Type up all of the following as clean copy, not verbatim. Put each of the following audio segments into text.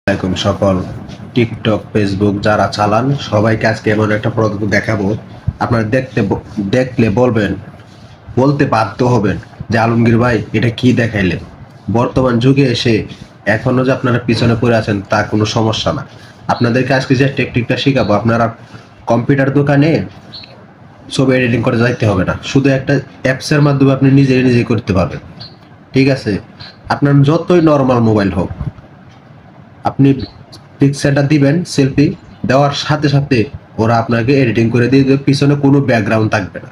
আসসালামু আলাইকুম সকল টিকটক ফেসবুক যারা চালান সবাইকে আজকে এমন একটা প্রোডাক্ট দেখাবো। আপনারা দেখলে বলতে বাধ্য হবেন যে আলমগীর ভাই এটা কি দেখাইলেন। বর্তমান যুগে এসে এখনো যে আপনারা পিছনে পড়ে আছেন তা কোনো সমস্যা না। আপনাদেরকে আজকে যে টেকনিকটা শেখাবো, আপনারা কম্পিউটার দোকানে ছবি এডিটিং করে যাইতে হবে না, শুধু একটা অ্যাপসের মাধ্যমে আপনি নিজে করতে পারবেন। ঠিক আছে, আপনার যতই নর্মাল মোবাইল হোক, আপনি পিকচারটা দিবেন, সেলফি দেওয়ার সাথে সাথে ওরা আপনাকে এডিটিং করে দিয়ে দেবে, পিছনে কোনো ব্যাকগ্রাউন্ড থাকবে না।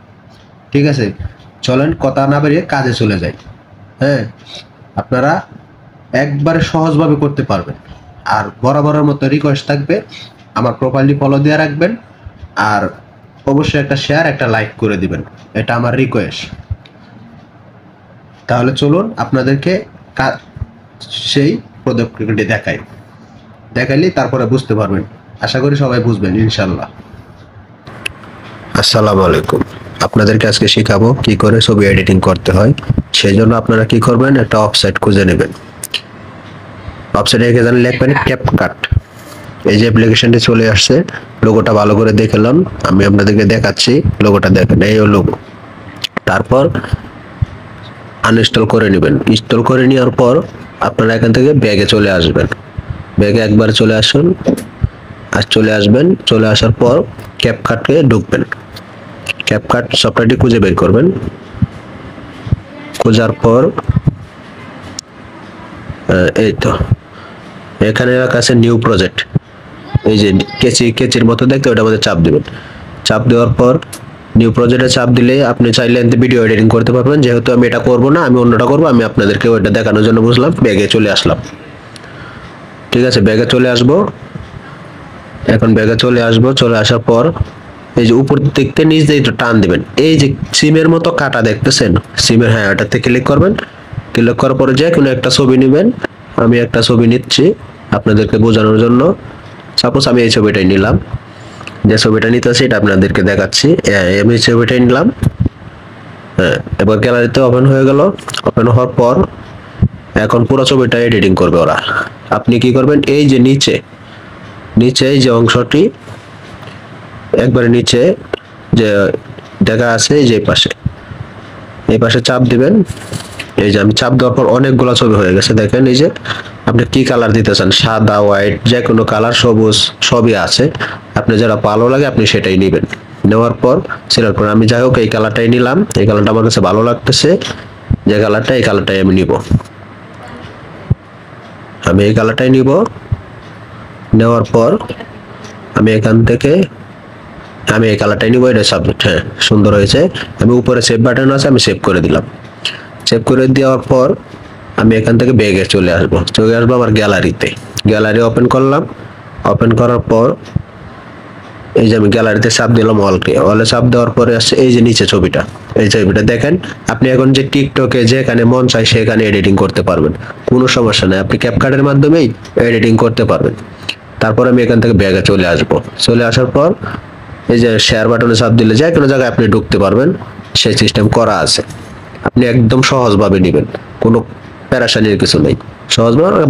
ঠিক আছে, চলেন কথা না বেরিয়ে কাজে চলে যাই। হ্যাঁ, আপনারা একবারে সহজভাবে করতে পারবেন। আর বরাবরের মতো রিকোয়েস্ট থাকবে, আমার প্রোফাইলটি ফলো দিয়ে রাখবেন, আর অবশ্যই একটা শেয়ার একটা লাইক করে দিবেন, এটা আমার রিকোয়েস্ট। তাহলে চলুন আপনাদেরকে সেই পদক্ষেপটি দেখাইলে তারপরে বুঝতে পারবেন। আশা করি সবাই বুঝবেন ইনশাল্লাহ। আসসালামু আলাইকুম, আপনাদেরকে আজকে শেখাবো কি করে ছবি এডিটিং করতে হয়। সেই জন্য আপনারা কি করবেন, একটা ওয়েবসাইট খুঁজে নেবেন। ওয়েবসাইটে এখানে লিখবেন ক্যাপকাট। এই যে অ্যাপ্লিকেশনটি চলে আসছে, লোগোটা ভালো করে দেখে নেন, আমি আপনাদেরকে দেখাচ্ছি। লোগোটা দেখেন, এই লোগো। তারপর আনইনস্টল করে নেবেন। ইনস্টল করে নেওয়ার পর আপনারা এখান থেকে ব্যাগে চলে আসবেন। ব্যাগে একবার চলে আসুন, আর চলে আসবেন। চলে আসার পর ক্যাপকাটে ঢুকবেন। ক্যাপকাট সফটওয়্যারটি খুঁজে বের করবেন। খোঁজার পর এই তো এখানে লেখা আছে নিউ প্রজেক্ট। এই যে কেচির মতো দেখতে, ওটার মধ্যে চাপ দিবেন। চাপ দেওয়ার পর নিউ প্রজেক্টে চাপ দিলে আপনি চাইলে ভিডিও এডিটিং করতে পারবেন। যেহেতু আমি এটা করব না, আমি অন্যটা করব, আমি আপনাদেরকে ওইটা দেখানোর জন্য বুঝলাম ব্যাগে চলে আসলাম। ঠিক আছে, ব্যাগে চলে আসবো। এখন ব্যাগে চলে আসবো। চলে আসার পর এই যে উপর দিকতে নিচ দিয়ে একটু টান দিবেন। এই যে সিমের মতো কাটা দেখতেছেন, সিমের, হ্যাঁ, ওটাতে ক্লিক করবেন। ক্লিক করার পরে যে কোনো একটা ছবি নেবেন। আমি একটা ছবি নিচ্ছি আপনাদেরকে বোঝানোর জন্য। সাপোজ আমি এই ছবিটাই নিলাম। যে ছবিটা নিতেছি এটা আপনাদেরকে দেখাচ্ছি। আমি ছবিটাই নিলাম। হ্যাঁ, এবার গ্যালারিতে ওপেন হয়ে গেল। ওপেন হওয়ার পর এখন পুরো ছবিটা এডিটিং করবে ওরা। আপনি কি করবেন, এই যে নিচে এই যে অংশটি একবারে নিচে যে দেখা আছে, এই পাশে চাপ দিবেন। এই যে আমি চাপ দেওয়ার পর অনেকগুলো ছবি হয়ে গেছে, দেখেন। এই যে আপনি কি কালার দিতে চান, সাদা, হোয়াইট, যে কোনো কালার, সবুজ, সবই আছে। আপনি যেটা ভালো লাগে আপনি সেটাই নেবেন। নেওয়ার পর সিলেক্ট করে, আমি যাই হোক এই কালারটাই নিলাম। এই কালারটা আমার কাছে ভালো লাগতেছে, যে কালারটা, এই কালারটাই আমি নিব। আমি এই কালারটাই নিব। নেওয়ার পর আমি এখান থেকে আমি এই কালারটাই নিব। এটা সাবজেক্ট, হ্যাঁ, সুন্দর হয়েছে। আমি উপরে সেভ বাটন আছে, আমি সেভ করে দিলাম। সেভ করে দেওয়ার পর আমি এখান থেকে ব্যাগে চলে আসবো আমার গ্যালারিতে। গ্যালারি ওপেন করলাম। ওপেন করার পর এই যে আমি গ্যালারিতে চাপ দিলাম, অলে চাপ দেওয়ার পরে আসছে এই যে নিচে ছবিটা। এই ছবিটা দেখেন। আপনি এখন যে টিকটকে যেখানে মন চাই সেখানে এডিটিং করতে পারবেন, কোনো সমস্যা নেই। আপনি ক্যাপকাটের মাধ্যমেই এডিটিং করতে পারবেন। তারপর আমি এখান থেকে ব্যাগে চলে আসবো। চলে আসার পর এই যে শেয়ার বাটনে চাপ দিলে যে কোনো জায়গায় আপনি ঢুকতে পারবেন, সেই সিস্টেম করা আছে। আপনি একদম সহজভাবে নেবেন, কোনো প্যারাশানির কিছু নেই, সহজভাবে